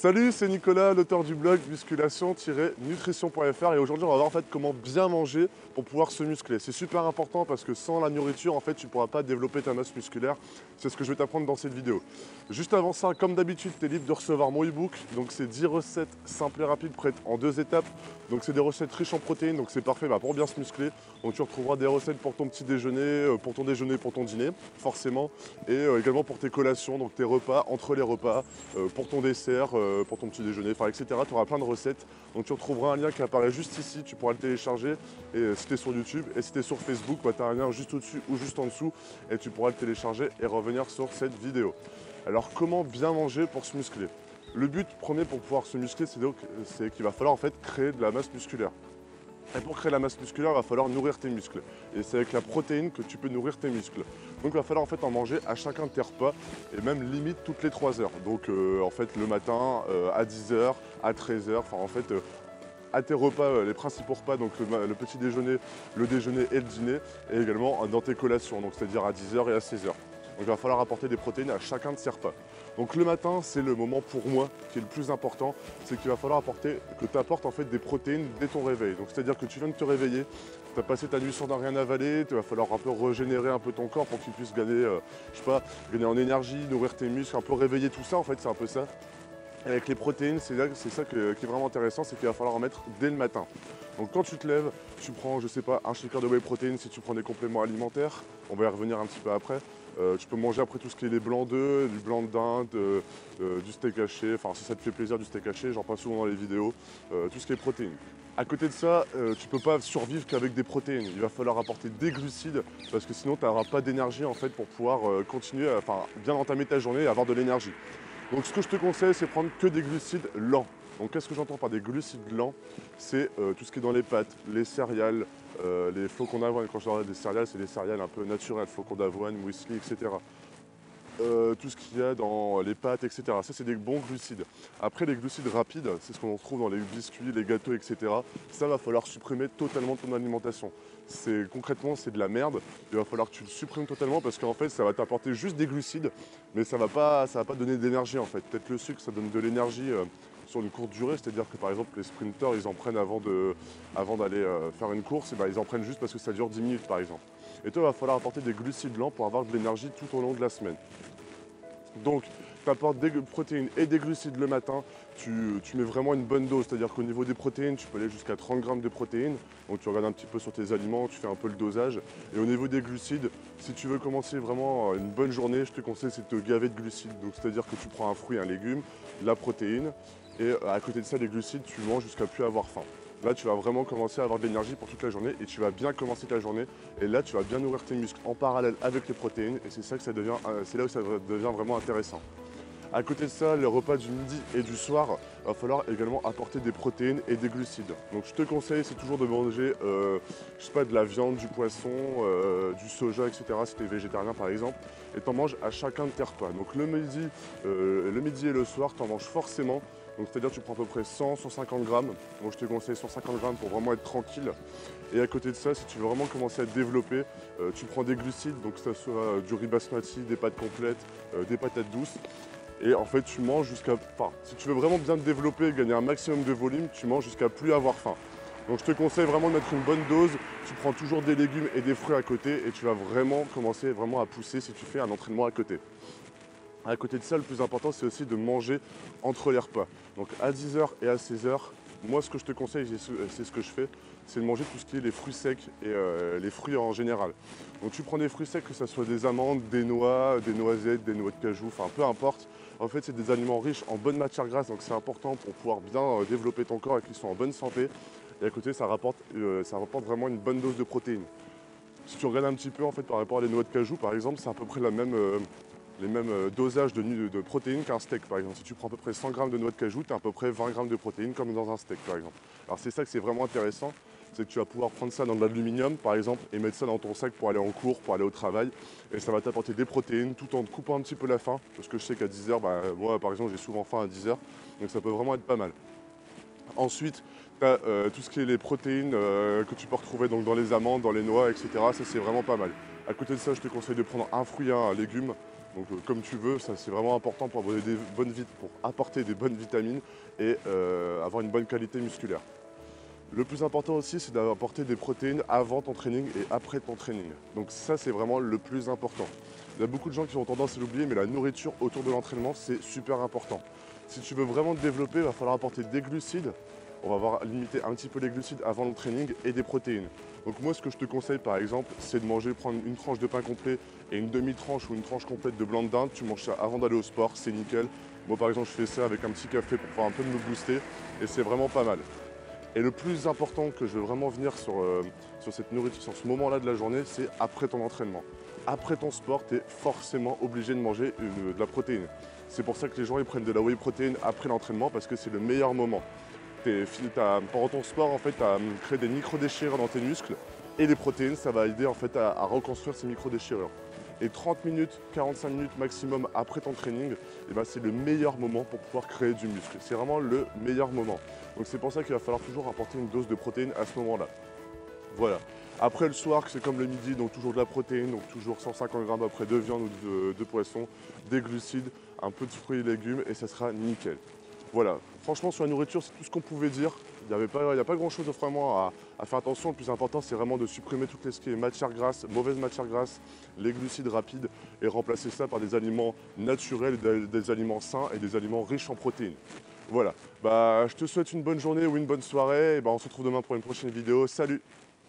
Salut, c'est Nicolas, l'auteur du blog musculation-nutrition.fr et aujourd'hui on va voir en fait comment bien manger pour pouvoir se muscler. C'est super important parce que sans la nourriture en fait tu ne pourras pas développer ta masse musculaire. C'est ce que je vais t'apprendre dans cette vidéo. Juste avant ça, comme d'habitude, tu es libre de recevoir mon ebook. Donc c'est 10 recettes simples et rapides prêtes en 2 étapes. Donc c'est des recettes riches en protéines, donc c'est parfait pour bien se muscler. Donc tu retrouveras des recettes pour ton petit déjeuner, pour ton déjeuner, pour ton dîner, forcément. Et également pour tes collations, donc tes repas, entre les repas, pour ton dessert, pour ton petit déjeuner, etc. Tu auras plein de recettes. Donc tu retrouveras un lien qui apparaît juste ici, tu pourras le télécharger. Et si tu es sur YouTube et si tu es sur Facebook, tu as un lien juste au-dessus ou juste en dessous et tu pourras le télécharger et revenir sur cette vidéo. Alors comment bien manger pour se muscler? Le but premier pour pouvoir se muscler, c'est qu'il va falloir en fait créer de la masse musculaire. Et pour créer la masse musculaire, il va falloir nourrir tes muscles. Et c'est avec la protéine que tu peux nourrir tes muscles. Donc il va falloir en fait en manger à chacun de tes repas et même limite toutes les 3 heures. Donc en fait le matin à 10 h, à 13 h, enfin en fait à tes repas, les principaux repas, donc le petit déjeuner, le déjeuner et le dîner, et également dans tes collations, donc c'est-à-dire à 10 h et à 16 h. Donc il va falloir apporter des protéines à chacun de ces repas. Donc le matin, c'est le moment pour moi qui est le plus important, c'est qu'il va falloir apporter, que tu apportes en fait des protéines dès ton réveil. Donc c'est-à-dire que tu viens de te réveiller, tu as passé ta nuit sans rien avaler, il va falloir un peu régénérer un peu ton corps pour qu'il puisse gagner, je sais pas, gagner en énergie, nourrir tes muscles, un peu réveiller tout ça en fait, c'est un peu ça. Et avec les protéines, c'est ça qui est vraiment intéressant, c'est qu'il va falloir en mettre dès le matin. Donc quand tu te lèves, tu prends, je sais pas, un shaker de whey protein si tu prends des compléments alimentaires. On va y revenir un petit peu après. Tu peux manger après tout ce qui est les blancs d'œufs, du blanc de dinde, du steak haché. Enfin, si ça te fait plaisir du steak haché, j'en parle souvent dans les vidéos. Tout ce qui est protéines. À côté de ça, tu ne peux pas survivre qu'avec des protéines. Il va falloir apporter des glucides parce que sinon tu n'auras pas d'énergie en fait pour pouvoir continuer, enfin bien entamer ta journée et avoir de l'énergie. Donc ce que je te conseille, c'est prendre que des glucides lents. Donc qu'est-ce que j'entends par des glucides lents? C'est tout ce qui est dans les pâtes, les céréales, les flocons d'avoine. Quand je parle des céréales, c'est des céréales un peu naturelles, flocons d'avoine, muesli, etc. Tout ce qu'il y a dans les pâtes, etc. Ça, c'est des bons glucides. Après, les glucides rapides, c'est ce qu'on retrouve dans les biscuits, les gâteaux, etc. Ça, va falloir supprimer totalement ton alimentation. Concrètement, c'est de la merde. Il va falloir que tu le supprimes totalement parce qu'en fait, ça va t'apporter juste des glucides, mais ça va pas donner d'énergie en fait. Peut-être le sucre, ça donne de l'énergie sur une courte durée, c'est-à-dire que par exemple les sprinteurs ils en prennent avant d'aller faire une course, et ben, ils en prennent juste parce que ça dure 10 minutes par exemple. Et toi il va falloir apporter des glucides lents pour avoir de l'énergie tout au long de la semaine. Donc tu apportes des protéines et des glucides le matin, tu mets vraiment une bonne dose, c'est-à-dire qu'au niveau des protéines, tu peux aller jusqu'à 30 grammes de protéines, donc tu regardes un petit peu sur tes aliments, tu fais un peu le dosage. Et au niveau des glucides, si tu veux commencer vraiment une bonne journée, je te conseille c'est de te gaver de glucides, donc c'est-à-dire que tu prends un fruit, un légume, la protéine, et à côté de ça, les glucides, tu manges jusqu'à plus avoir faim. Là, tu vas vraiment commencer à avoir de l'énergie pour toute la journée et tu vas bien commencer ta journée. Et là, tu vas bien nourrir tes muscles en parallèle avec les protéines et c'est là où ça devient vraiment intéressant. À côté de ça, les repas du midi et du soir, il va falloir également apporter des protéines et des glucides. Donc je te conseille, c'est toujours de manger je sais pas, de la viande, du poisson, du soja, etc. si tu es végétarien par exemple. Et tu en manges à chacun de tes repas. Donc le midi et le soir, tu en manges forcément. Donc c'est-à-dire tu prends à peu près 100-150 grammes. Donc je te conseille 150 grammes pour vraiment être tranquille. Et à côté de ça, si tu veux vraiment commencer à te développer, tu prends des glucides, donc que ce soit du riz basmati, des pâtes complètes, des patates douces. Et en fait, tu manges jusqu'à... Enfin, si tu veux vraiment bien te développer et gagner un maximum de volume, tu manges jusqu'à plus avoir faim. Donc je te conseille vraiment de mettre une bonne dose. Tu prends toujours des légumes et des fruits à côté et tu vas vraiment commencer à pousser si tu fais un entraînement à côté. À côté de ça, le plus important, c'est aussi de manger entre les repas. Donc à 10 h et à 16 h, moi ce que je te conseille, c'est ce que je fais, c'est de manger tout ce qui est les fruits secs et les fruits en général. Donc tu prends des fruits secs, que ce soit des amandes, des noix, des noisettes, des noix de cajou, enfin peu importe. En fait, c'est des aliments riches en bonne matière grasse, donc c'est important pour pouvoir bien développer ton corps et qu'ils soient en bonne santé. Et à côté, ça rapporte vraiment une bonne dose de protéines. Si tu regardes un petit peu en fait par rapport à les noix de cajou, par exemple, c'est à peu près les mêmes dosages de protéines qu'un steak par exemple. Si tu prends à peu près 100 grammes de noix de cajou, tu as à peu près 20 grammes de protéines comme dans un steak par exemple. Alors c'est ça que c'est vraiment intéressant, c'est que tu vas pouvoir prendre ça dans de l'aluminium par exemple et mettre ça dans ton sac pour aller en cours, pour aller au travail. Et ça va t'apporter des protéines tout en te coupant un petit peu la faim. Parce que je sais qu'à 10 h, moi par exemple j'ai souvent faim à 10 h, donc ça peut vraiment être pas mal. Ensuite, tu as tout ce qui est les protéines que tu peux retrouver donc, dans les amandes, dans les noix, etc. Ça c'est vraiment pas mal. À côté de ça, je te conseille de prendre un fruit, un légume. Donc comme tu veux, ça c'est vraiment important pour apporter des bonnes vitamines et avoir une bonne qualité musculaire. Le plus important aussi, c'est d'apporter des protéines avant ton training et après ton training. Donc ça, c'est vraiment le plus important. Il y a beaucoup de gens qui ont tendance à l'oublier, mais la nourriture autour de l'entraînement, c'est super important. Si tu veux vraiment te développer, il va falloir apporter des glucides. On va limiter un petit peu les glucides avant le training et des protéines. Donc moi, ce que je te conseille, par exemple, c'est de prendre une tranche de pain complet et une demi-tranche ou une tranche complète de blanc de dinde. Tu manges ça avant d'aller au sport, c'est nickel. Moi, par exemple, je fais ça avec un petit café pour pouvoir un peu me booster et c'est vraiment pas mal. Et le plus important que je veux vraiment venir sur cette nourriture, sur ce moment-là de la journée, c'est après ton entraînement. Après ton sport, tu es forcément obligé de manger de la protéine. C'est pour ça que les gens ils prennent de la whey protéine après l'entraînement parce que c'est le meilleur moment. Pendant ton sport, en fait, tu as créé des micro-déchirures dans tes muscles et les protéines, ça va aider en fait, à reconstruire ces micro-déchirures. Et 30 minutes, 45 minutes maximum après ton training, eh ben, c'est le meilleur moment pour pouvoir créer du muscle. C'est vraiment le meilleur moment. Donc c'est pour ça qu'il va falloir toujours apporter une dose de protéines à ce moment-là. Voilà. Après le soir, c'est comme le midi, donc toujours de la protéine, donc toujours 150 grammes après de viande ou de poisson, des glucides, un peu de fruits et légumes et ça sera nickel. Voilà, franchement sur la nourriture, c'est tout ce qu'on pouvait dire. Il n'y a pas grand chose vraiment à faire attention. Le plus important, c'est vraiment de supprimer tout ce qui est matière grasse, mauvaise matière grasse, les glucides rapides et remplacer ça par des aliments naturels, des aliments sains et des aliments riches en protéines. Voilà, je te souhaite une bonne journée ou une bonne soirée et on se retrouve demain pour une prochaine vidéo. Salut!